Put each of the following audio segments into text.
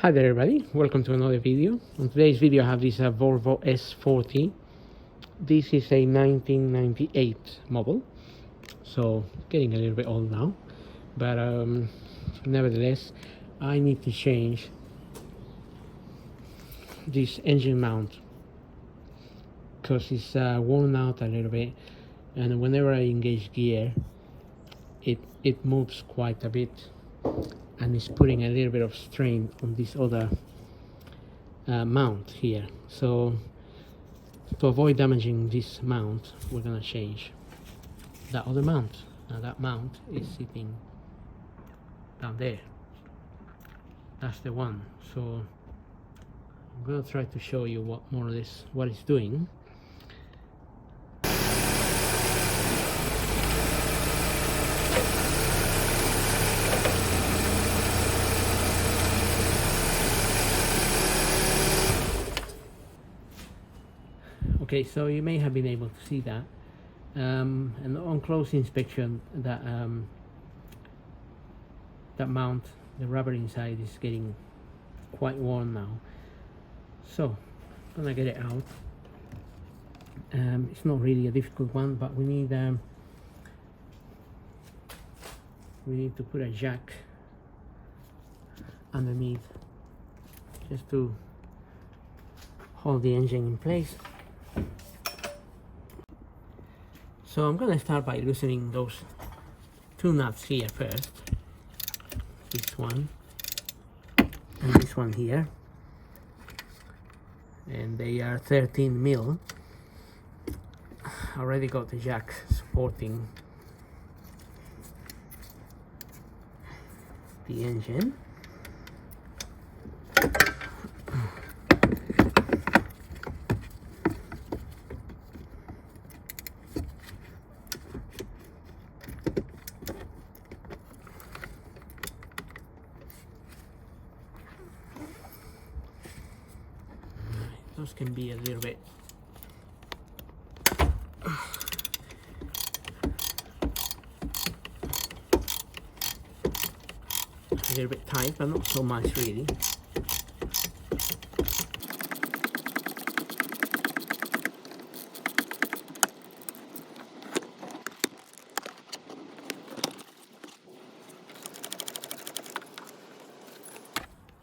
Hi there everybody, welcome to another video. In today's video I have this Volvo S40. This is a 1998 model, so getting a little bit old now, but nevertheless I need to change this engine mount because it's worn out a little bit, and whenever I engage gear it moves quite a bit, and it's putting a little bit of strain on this other mount here. So to avoid damaging this mount, we're gonna change that other mount. Now that mount is sitting down there. That's the one. So I'm gonna try to show you what more or less what it's doing. Okay, so you may have been able to see that, and on close inspection, that that mount, the rubber inside, is getting quite worn now. So I'm gonna get it out. It's not really a difficult one, but we need to put a jack underneath just to hold the engine in place. So I'm gonna start by loosening those two nuts here first. This one and this one here, and they are 13 mil. I already got the jack supporting the engine. Those can be a little bit tight, but not so much really.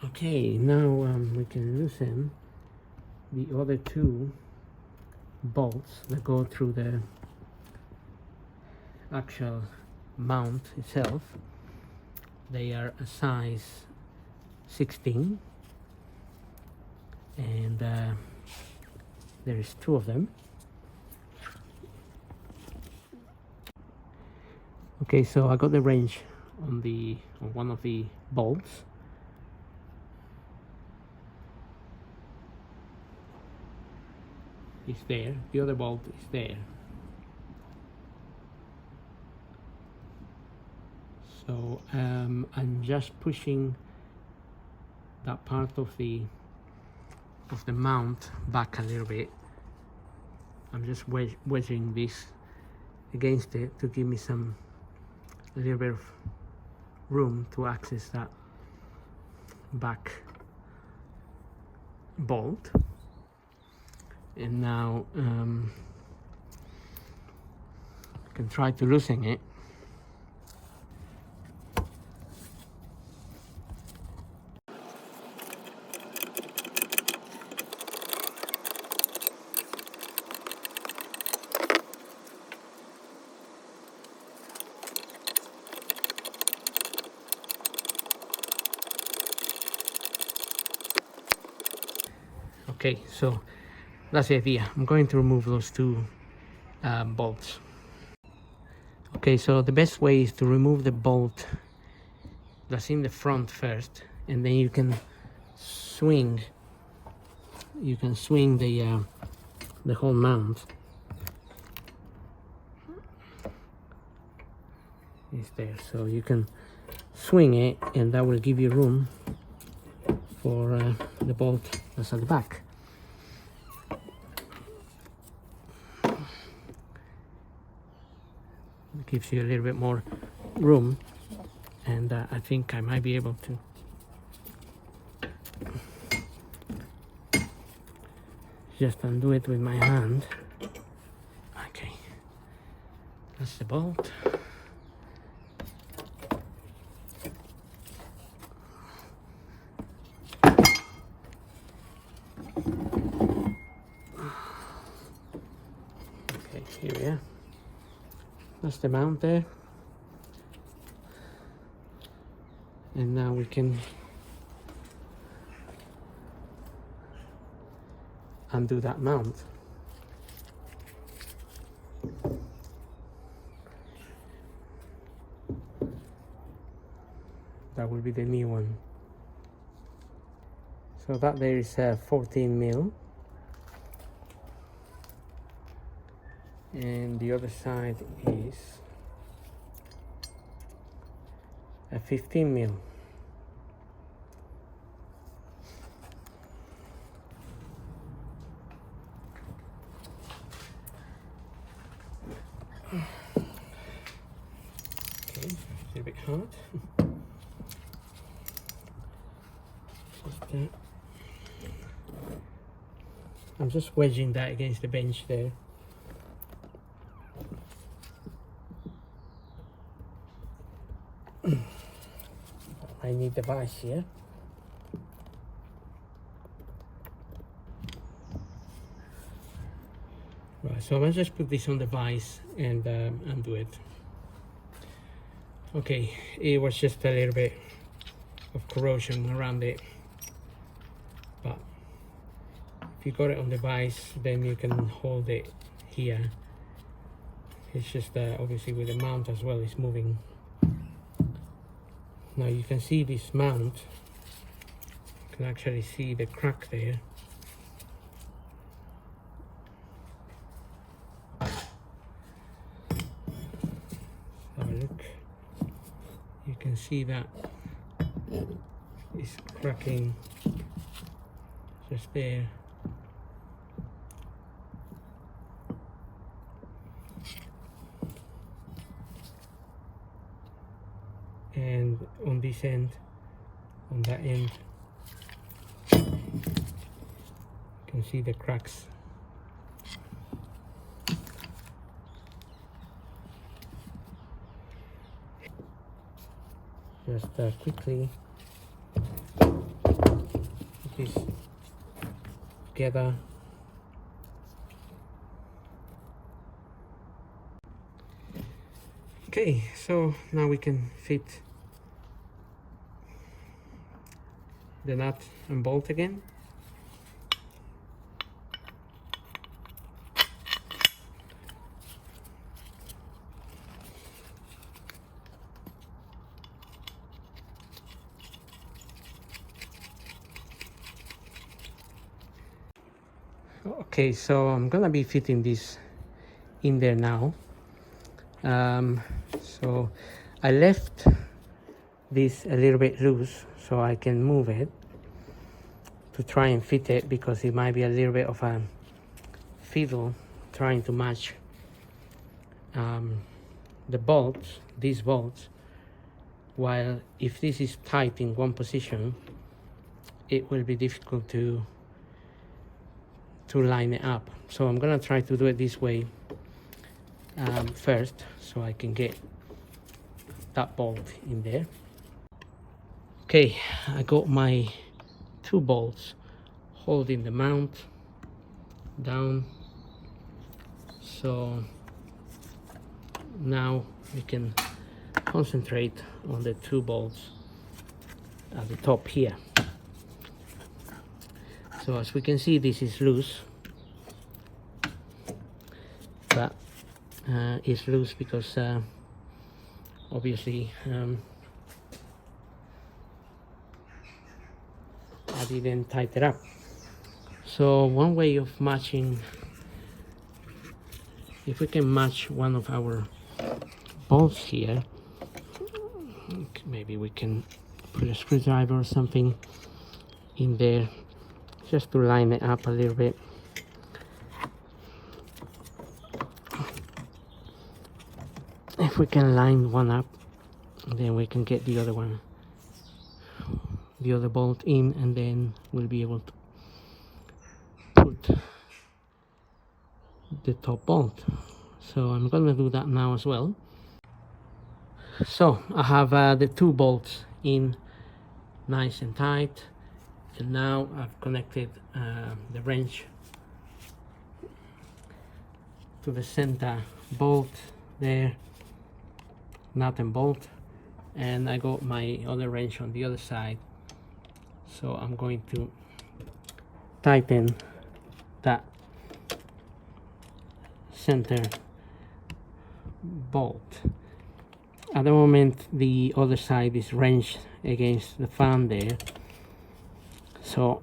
Okay, now we can loosen the other two bolts that go through the actual mount itself. They are a size 16, and there is two of them. Okay, so I got the wrench on one of the bolts. Is there, the other bolt is there. So I'm just pushing that part of the mount back a little bit. I'm just wedging this against it to give me a little bit of room to access that back bolt. And now I can try to loosen it. Okay, so that's the idea. I'm going to remove those two bolts. Okay, so the best way is to remove the bolt that's in the front first, and then you can swing the whole mount. It's there, so you can swing it, and that will give you room for the bolt that's at the back. It gives you a little bit more room, and I think I might be able to just undo it with my hand. Okay, that's the bolt. Okay, here we are. That's the mount there. And now we can undo that mount. That will be the new one. So that there is a 14 mil, and the other side is a 15 mil. Okay, it's a bit hard. I'm just wedging that against the bench there. I need the vise here. Right, so I'll just put this on the vise and undo it. Okay, it was just a little bit of corrosion around it, but if you got it on the vise, then you can hold it here. It's just obviously with the mount as well, it's moving. Now you can see this mount, you can actually see the crack there. Have a look. You can see that it's cracking just there. And on this end, on that end, you can see the cracks. Just quickly put this together. Okay, so now we can fit the nut and bolt again. Okay, so I'm gonna be fitting this in there now. So I left this a little bit loose so I can move it to try and fit it, because it might be a little bit of a fiddle trying to match the bolts, these bolts, while if this is tight in one position, it will be difficult to line it up. So I'm gonna try to do it this way first, so I can get that bolt in there. Okay, I got my 2 bolts holding the mount down, so now we can concentrate on the 2 bolts at the top here. So as we can see, this is loose, but it's loose because obviously I didn't tighten it up. So one way of matching, if we can match one of our bolts here, maybe we can put a screwdriver or something in there just to line it up a little bit. If we can line one up, then we can get the other one, the other bolt in, and then we'll be able to put the top bolt. So I'm gonna do that now as well. So I have the two bolts in nice and tight, and now I've connected the wrench to the center bolt there, nut and bolt, and I got my other wrench on the other side. So I'm going to tighten that center bolt. At the moment the other side is wrenched against the fan there, so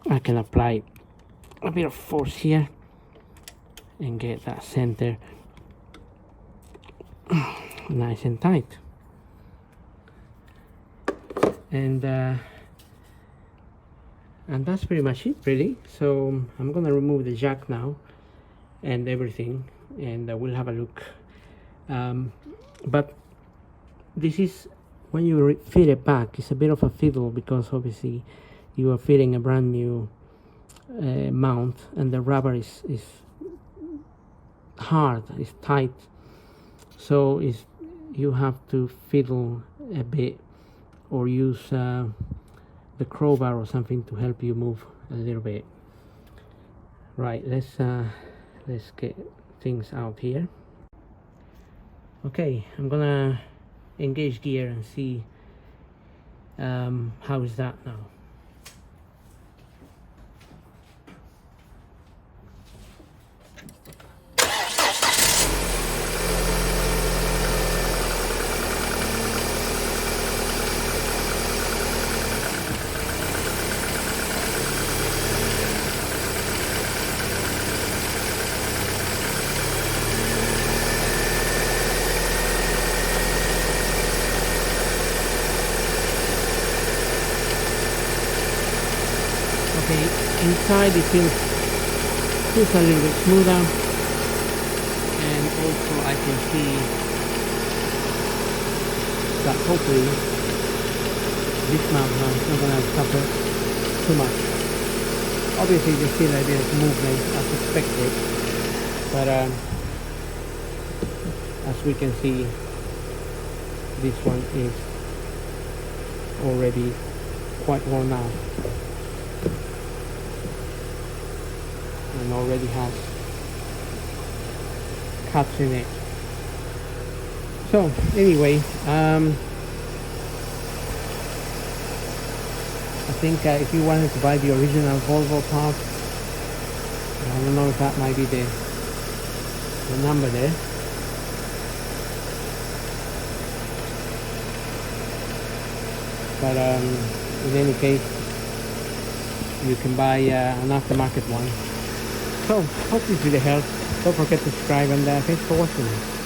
I can apply a bit of force here and get that center nice and tight. And that's pretty much it really. So I'm gonna remove the jack now and everything, and we'll have a look. But this is, when you fit it back, it's a bit of a fiddle, because obviously you are fitting a brand new mount, and the rubber is hard, it's tight, so you have to fiddle a bit, or use the crowbar or something to help you move a little bit. Right, let's get things out here. Okay, I'm gonna engage gear and see how is that now. Okay, inside it feels a little bit smoother, and also I can see that hopefully this mount now is not going to suffer too much. Obviously there's still a bit of movement as expected, but as we can see, this one is already quite worn out and already has cuts in it. So anyway, I think if you wanted to buy the original Volvo part, I don't know if that might be the number there, but in any case you can buy an aftermarket one. So hope this really helps. Don't forget to subscribe, and thanks for watching.